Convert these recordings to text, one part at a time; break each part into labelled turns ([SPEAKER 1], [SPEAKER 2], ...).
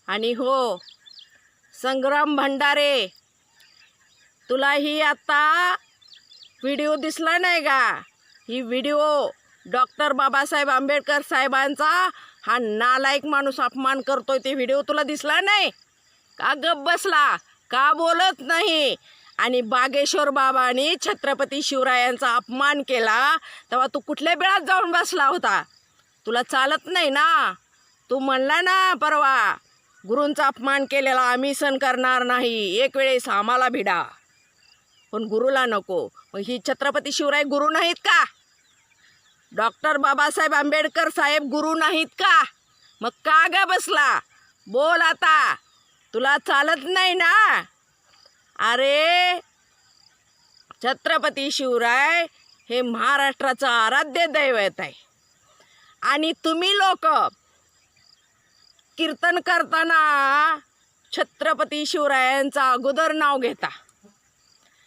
[SPEAKER 1] आणि हो संग्राम भंडारे, तुला ही आता व्हिडिओ दिसला नाही का? ही व्हिडिओ डॉक्टर बाबासाहेब आंबेडकर साहेबांचा हा नालायक माणूस अपमान करतोय, ते व्हिडिओ तुला दिसला नाही का? गप बसला का? बोलत नाही. आणि बागेश्वर बाबांनी छत्रपती शिवरायांचा अपमान केला तेव्हा तू कुठल्या बिळात जाऊन बसला होता? तुला चालत नाही ना? तू म्हणला ना परवा, गुरूंचा अपमान केलेला आम्ही सहन करणार नाही, एक वेळेस आम्हाला भिडा पण गुरुला नको. मग ही छत्रपती शिवराय गुरु नाहीत का? डॉक्टर बाबासाहेब आंबेडकर साहेब गुरु नाहीत का? मग का ग बसला? बोल आता, तुला चालत नाही ना? अरे छत्रपती शिवराय हे महाराष्ट्राचं आराध्य दैवत आहे आणि तुम्ही लोक कीर्तन करताना छत्रपती शिवरायांचं अगोदर नाव घेता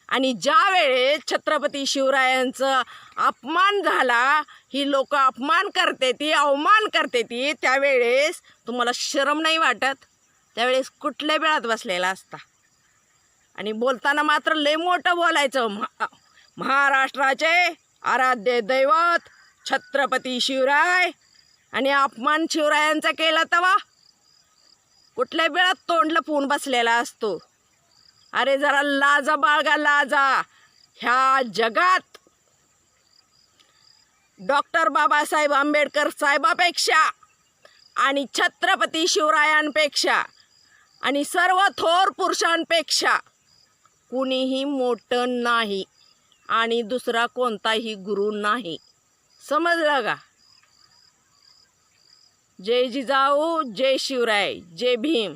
[SPEAKER 1] आणि ज्या वेळेस छत्रपती शिवरायांचा अपमान झाला, ही लोक अपमान करते ती, अवमान करते ती, त्यावेळेस तुम्हाला शरम नाही वाटत? त्यावेळेस कुठल्या बिळात बसलेला असता? आणि बोलताना मात्र लय मोठं बोलायचं, महाराष्ट्राचे आराध्य दैवत छत्रपती शिवराय, आणि अपमान शिवरायांचा केला तेव्हा कुठल्या बिळात तोंड लपवून बसलेला असतो? अरे जरा लाजा बाळगा, लाजा. ह्या जगात डॉक्टर बाबासाहेब आंबेडकर साहेबापेक्षा आणि छत्रपती शिवरायांपेक्षा आणि सर्व थोर पुरुषांपेक्षा कुणीही मोठं नाही आणि दुसरा कोणताही गुरु नाही. समजलं का? जय जिजाऊ, जय शिवराय, जय भीम.